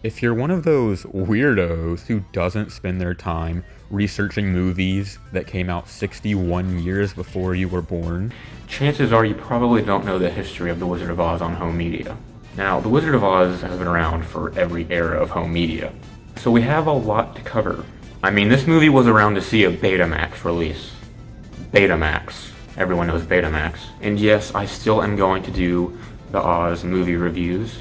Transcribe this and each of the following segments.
If you're one of those weirdos who doesn't spend their time researching movies that came out 61 years before you were born, chances are you probably don't know the history of The Wizard of Oz on home media. Now, The Wizard of Oz has been around for every era of home media, so we have a lot to cover. I mean, this movie was around to see a Betamax release. Betamax. Everyone knows Betamax. And yes, I still am going to do the Oz movie reviews.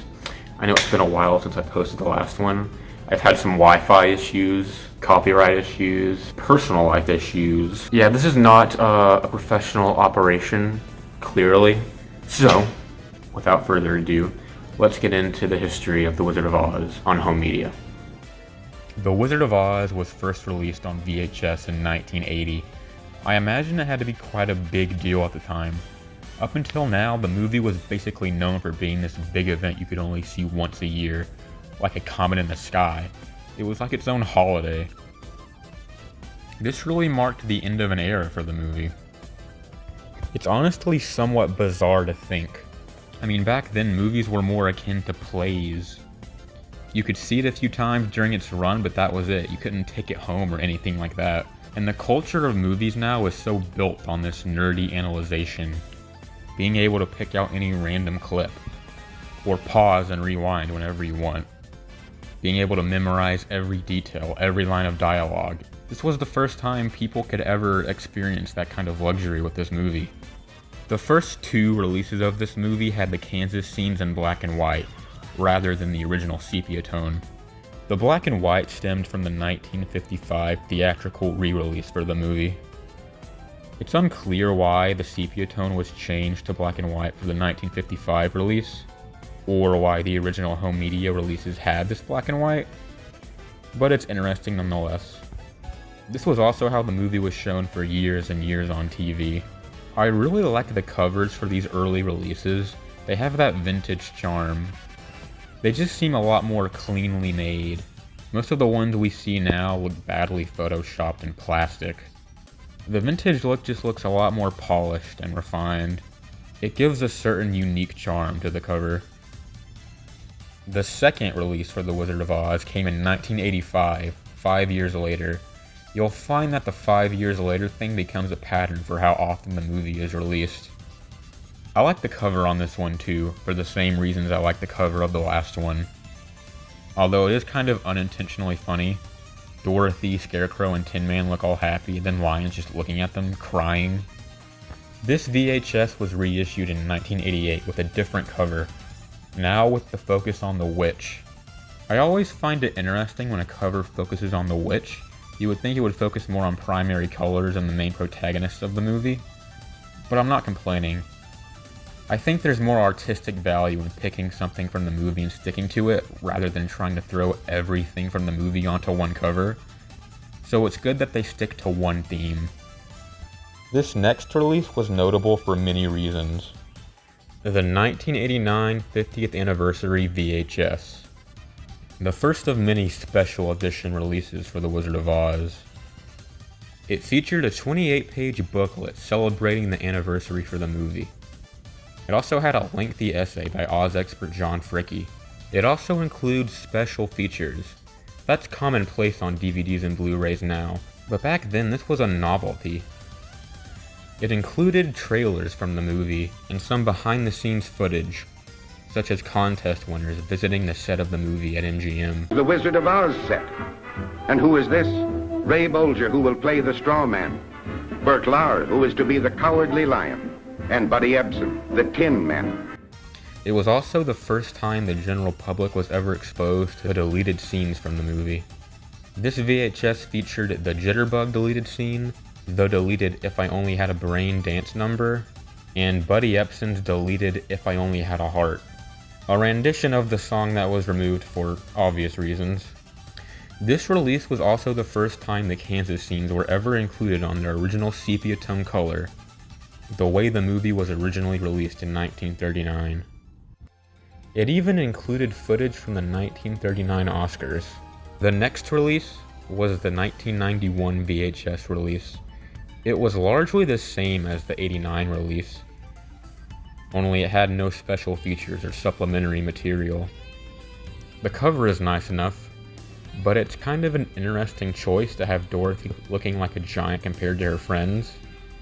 I know it's been a while since I posted the last one. I've had some Wi-Fi issues, copyright issues, personal life issues. Yeah, this is not a professional operation, clearly. So, without further ado, let's get into the history of The Wizard of Oz on home media. The Wizard of Oz was first released on VHS in 1980. I imagine it had to be quite a big deal at the time. Up until now, the movie was basically known for being this big event you could only see once a year, like a comet in the sky. It was like its own holiday. This really marked the end of an era for the movie. It's honestly somewhat bizarre to think. I mean, back then movies were more akin to plays. You could see it a few times during its run, but that was it. You couldn't take it home or anything like that. And the culture of movies now is so built on this nerdy analyzation. Being able to pick out any random clip, or pause and rewind whenever you want. Being able to memorize every detail, every line of dialogue. This was the first time people could ever experience that kind of luxury with this movie. The first two releases of this movie had the Kansas scenes in black and white, rather than the original sepia tone. The black and white stemmed from the 1955 theatrical re-release for the movie. It's unclear why the sepia tone was changed to black and white for the 1955 release, or why the original home media releases had this black and white, but it's interesting nonetheless. This was also how the movie was shown for years and years on TV. I really like the covers for these early releases. They have that vintage charm. They just seem a lot more cleanly made. Most of the ones we see now look badly photoshopped in plastic. The vintage look just looks a lot more polished and refined. It gives a certain unique charm to the cover. The second release for The Wizard of Oz came in 1985, 5 years later. You'll find that the 5 years later thing becomes a pattern for how often the movie is released. I like the cover on this one too, for the same reasons I like the cover of the last one. Although it is kind of unintentionally funny. Dorothy, Scarecrow, and Tin Man look all happy, then Lion's just looking at them, crying. This VHS was reissued in 1988 with a different cover, now with the focus on the witch. I always find it interesting when a cover focuses on the witch. You would think it would focus more on primary colors and the main protagonists of the movie, but I'm not complaining. I think there's more artistic value in picking something from the movie and sticking to it, rather than trying to throw everything from the movie onto one cover. So it's good that they stick to one theme. This next release was notable for many reasons. The 1989 50th Anniversary VHS. The first of many special edition releases for The Wizard of Oz. It featured a 28-page booklet celebrating the anniversary for the movie. It also had a lengthy essay by Oz expert John Fricke. It also includes special features. That's commonplace on DVDs and Blu-rays now, but back then this was a novelty. It included trailers from the movie and some behind-the-scenes footage, such as contest winners visiting the set of the movie at MGM. The Wizard of Oz set. And who is this? Ray Bolger, who will play the straw man. Bert Lauer, who is to be the cowardly lion. And Buddy Ebsen, the Tin Man. It was also the first time the general public was ever exposed to the deleted scenes from the movie. This VHS featured the Jitterbug deleted scene, the deleted If I Only Had a Brain dance number, and Buddy Ebsen's deleted If I Only Had a Heart, a rendition of the song that was removed for obvious reasons. This release was also the first time the Kansas scenes were ever included on their original sepia tone color, the way the movie was originally released in 1939. It even included footage from the 1939 Oscars. The next release was the 1991 VHS release. It was largely the same as the '89 release, only it had no special features or supplementary material. The cover is nice enough, but it's kind of an interesting choice to have Dorothy looking like a giant compared to her friends.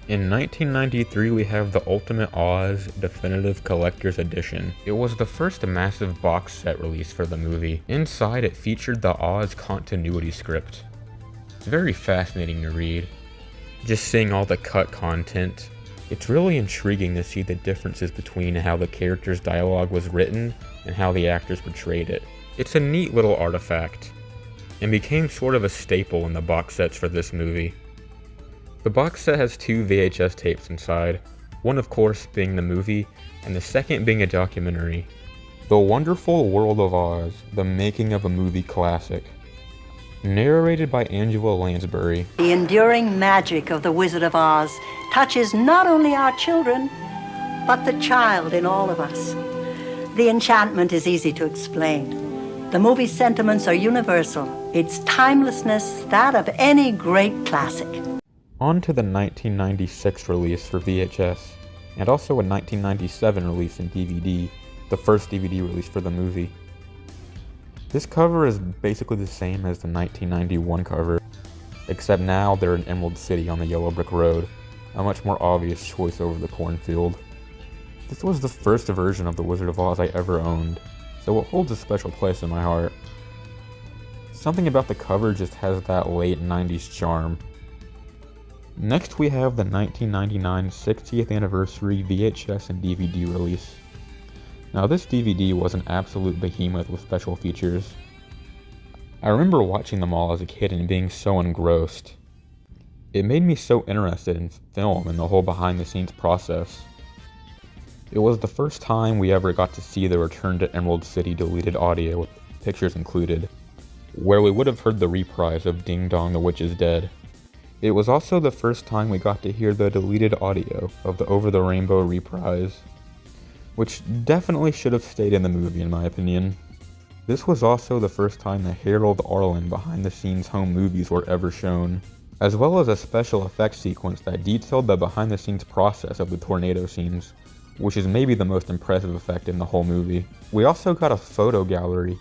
In 1993, we have the Ultimate Oz Definitive Collector's Edition. It was the first massive box set release for the movie. Inside, it featured the Oz continuity script. It's very fascinating to read. Just seeing all the cut content, it's really intriguing to see the differences between how the character's dialogue was written and how the actors portrayed it. It's a neat little artifact, and became sort of a staple in the box sets for this movie. The box set has 2 VHS tapes inside, one of course being the movie, and the second being a documentary. The Wonderful World of Oz, The Making of a Movie Classic. Narrated by Angela Lansbury. The enduring magic of The Wizard of Oz touches not only our children, but the child in all of us. The enchantment is easy to explain. The movie's sentiments are universal. Its timelessness, that of any great classic. On to the 1996 release for VHS, and also a 1997 release in DVD, the first DVD release for the movie. This cover is basically the same as the 1991 cover, except now they're in Emerald City on the Yellow Brick Road, a much more obvious choice over the cornfield. This was the first version of The Wizard of Oz I ever owned, so it holds a special place in my heart. Something about the cover just has that late 90s charm. Next we have the 1999 60th Anniversary VHS and DVD release. Now this DVD was an absolute behemoth with special features. I remember watching them all as a kid and being so engrossed. It made me so interested in film and the whole behind the scenes process. It was the first time we ever got to see the Return to Emerald City deleted audio with pictures included, where we would have heard the reprise of Ding Dong the Witch is Dead. It was also the first time we got to hear the deleted audio of the Over the Rainbow reprise, which definitely should have stayed in the movie in my opinion. This was also the first time the Harold Arlen behind the scenes home movies were ever shown, as well as a special effects sequence that detailed the behind the scenes process of the tornado scenes, which is maybe the most impressive effect in the whole movie. We also got a photo gallery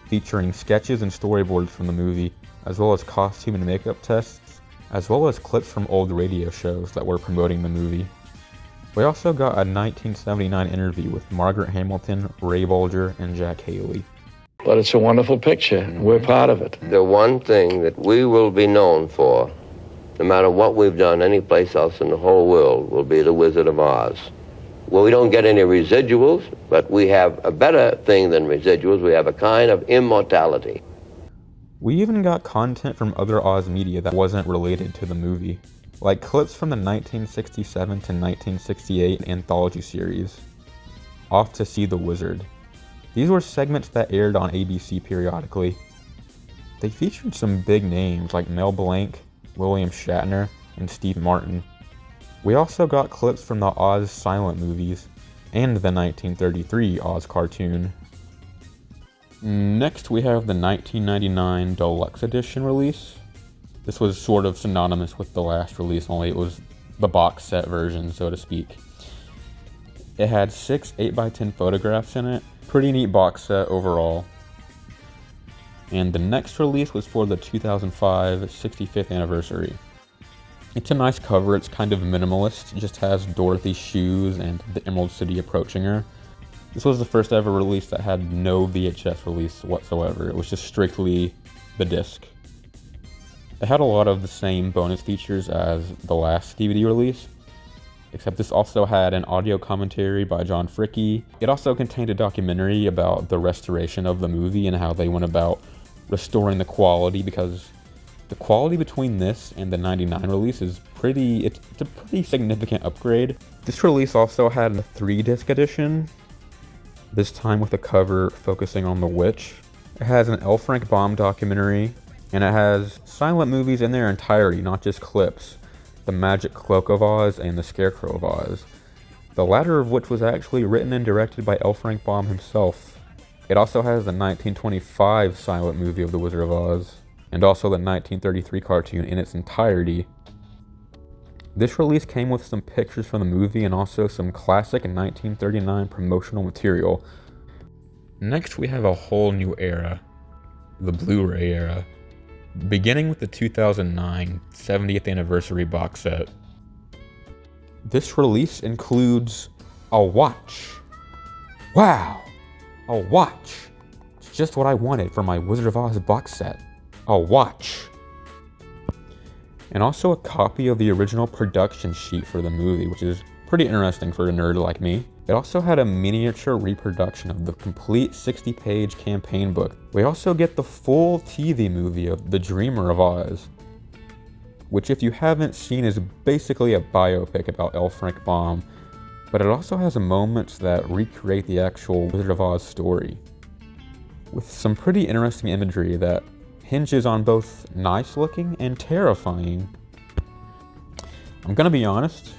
featuring sketches and storyboards from the movie, as well as costume and makeup tests, as well as clips from old radio shows that were promoting the movie. We also got a 1979 interview with Margaret Hamilton, Ray Bolger, and Jack Haley. But it's a wonderful picture. We're part of it. The one thing that we will be known for, no matter what we've done anyplace else in the whole world, will be The Wizard of Oz. Well, we don't get any residuals, but we have a better thing than residuals. We have a kind of immortality. We even got content from other Oz media that wasn't related to the movie, like clips from the 1967 to 1968 anthology series, Off to See the Wizard. These were segments that aired on ABC periodically. They featured some big names like Mel Blanc, William Shatner, and Steve Martin. We also got clips from the Oz silent movies and the 1933 Oz cartoon. Next we have the 1999 Deluxe Edition release. This was sort of synonymous with the last release, only it was the box set version, so to speak. It had 6 8x10 photographs in it. Pretty neat box set overall. And the next release was for the 2005 65th anniversary. It's a nice cover, it's kind of minimalist, it just has Dorothy's shoes and the Emerald City approaching her. This was the first ever release that had no VHS release whatsoever, it was just strictly the disc. It had a lot of the same bonus features as the last DVD release, except this also had an audio commentary by John Fricke. It also contained a documentary about the restoration of the movie and how they went about restoring the quality, because the quality between this and the 99 release is it's a pretty significant upgrade. This release also had a 3-disc edition, this time with a cover focusing on the witch. It has an L. Frank Baum documentary, and it has silent movies in their entirety, not just clips. The Magic Cloak of Oz and The Scarecrow of Oz, the latter of which was actually written and directed by L. Frank Baum himself. It also has the 1925 silent movie of The Wizard of Oz, and also the 1933 cartoon in its entirety. This release came with some pictures from the movie and also some classic 1939 promotional material. Next, we have a whole new era, the Blu-ray era, beginning with the 2009 70th anniversary box set. This release includes a watch. Wow, a watch. It's just what I wanted for my Wizard of Oz box set, a watch. And also a copy of the original production sheet for the movie, which is pretty interesting for a nerd like me. It also had a miniature reproduction of the complete 60-page campaign book. We also get the full TV movie of The Dreamer of Oz, which if you haven't seen is basically a biopic about L. Frank Baum, but it also has moments that recreate the actual Wizard of Oz story, with some pretty interesting imagery that hinges on both nice looking and terrifying. I'm gonna be honest,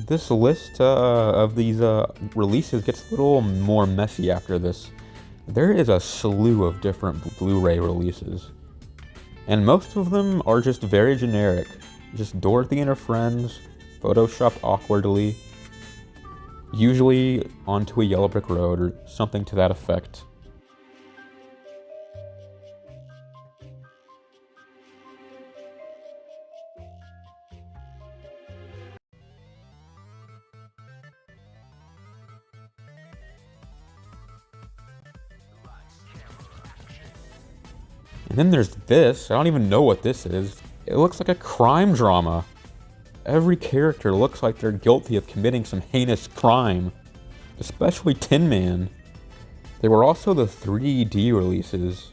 this list of these releases gets a little more messy after this. There is a slew of different Blu-ray releases, and most of them are just very generic. Just Dorothy and her friends, photoshopped awkwardly, usually onto a yellow brick road or something to that effect. And then there's this. I don't even know what this is. It looks like a crime drama. Every character looks like they're guilty of committing some heinous crime, especially Tin Man. There were also the 3D releases.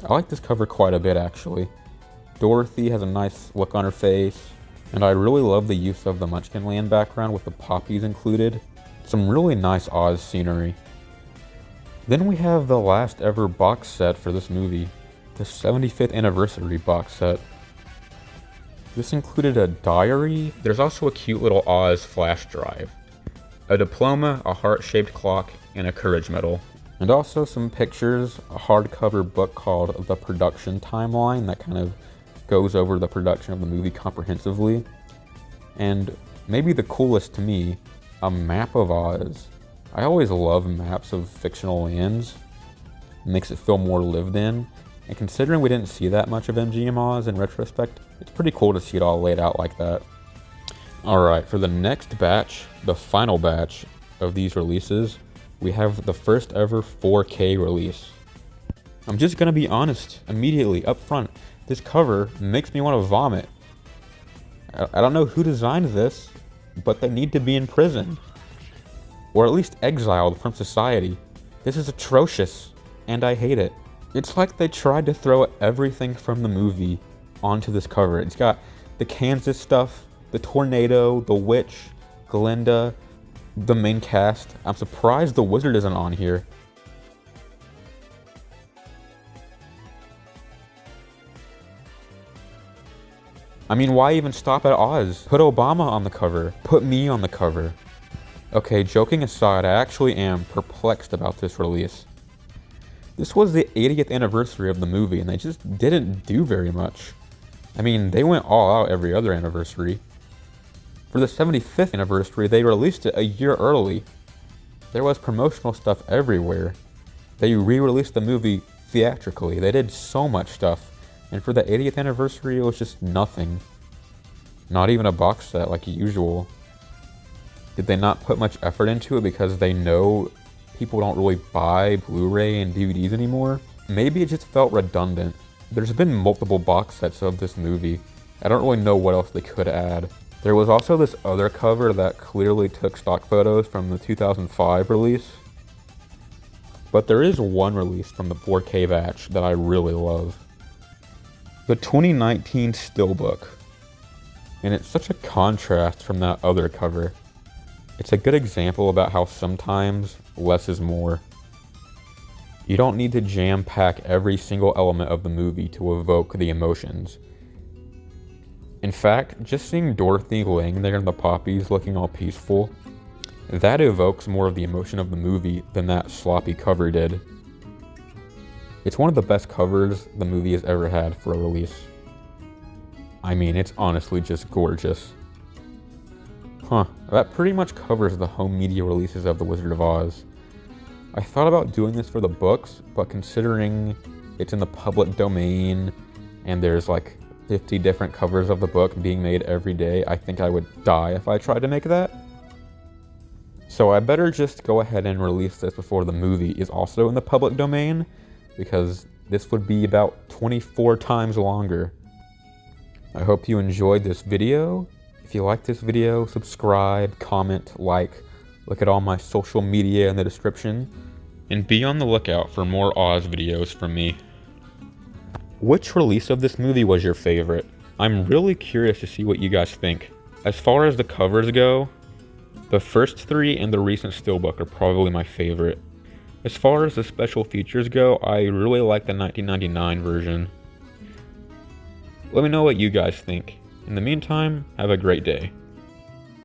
I like this cover quite a bit, actually. Dorothy has a nice look on her face, and I really love the use of the Munchkinland background with the poppies included. Some really nice Oz scenery. Then we have the last ever box set for this movie, the 75th anniversary box set. This included a diary. There's also a cute little Oz flash drive, a diploma, a heart-shaped clock, and a courage medal. And also some pictures, a hardcover book called The Production Timeline that kind of goes over the production of the movie comprehensively. And maybe the coolest to me, a map of Oz. I always love maps of fictional lands. It makes it feel more lived in. And considering we didn't see that much of MGM Oz in retrospect, it's pretty cool to see it all laid out like that. Alright, for the next batch, the final batch of these releases, we have the first ever 4K release. I'm just gonna be honest, immediately, up front, this cover makes me want to vomit. I don't know who designed this, but they need to be in prison. Or at least exiled from society. This is atrocious, and I hate it. It's like they tried to throw everything from the movie onto this cover. It's got the Kansas stuff, the tornado, the witch, Glinda, the main cast. I'm surprised the wizard isn't on here. I mean, why even stop at Oz? Put Obama on the cover. Put me on the cover. Okay, joking aside, I actually am perplexed about this release. This was the 80th anniversary of the movie, and they just didn't do very much. I mean, they went all out every other anniversary. For the 75th anniversary, they released it a year early. There was promotional stuff everywhere. They re-released the movie theatrically. They did so much stuff. And for the 80th anniversary, it was just nothing. Not even a box set like usual. Did they not put much effort into it because they know people don't really buy Blu-ray and DVDs anymore? Maybe it just felt redundant. There's been multiple box sets of this movie. I don't really know what else they could add. There was also this other cover that clearly took stock photos from the 2005 release. But there is one release from the 4K batch that I really love. The 2019 Steelbook. And it's such a contrast from that other cover. It's a good example about how sometimes less is more. You don't need to jam-pack every single element of the movie to evoke the emotions. In fact, just seeing Dorothy laying there in the poppies looking all peaceful, that evokes more of the emotion of the movie than that sloppy cover did. It's one of the best covers the movie has ever had for a release. I mean, it's honestly just gorgeous. That pretty much covers the home media releases of The Wizard of Oz. I thought about doing this for the books, but considering it's in the public domain and there's like 50 different covers of the book being made every day, I think I would die if I tried to make that. So I better just go ahead and release this before the movie is also in the public domain, because this would be about 24 times longer. I hope you enjoyed this video. If you like this video, subscribe, comment, like, look at all my social media in the description, and be on the lookout for more Oz videos from me. Which release of this movie was your favorite? I'm really curious to see what you guys think. As far as the covers go, the first three and the recent steelbook are probably my favorite. As far as the special features go, I really like the 1999 version. Let me know what you guys think. In the meantime, have a great day.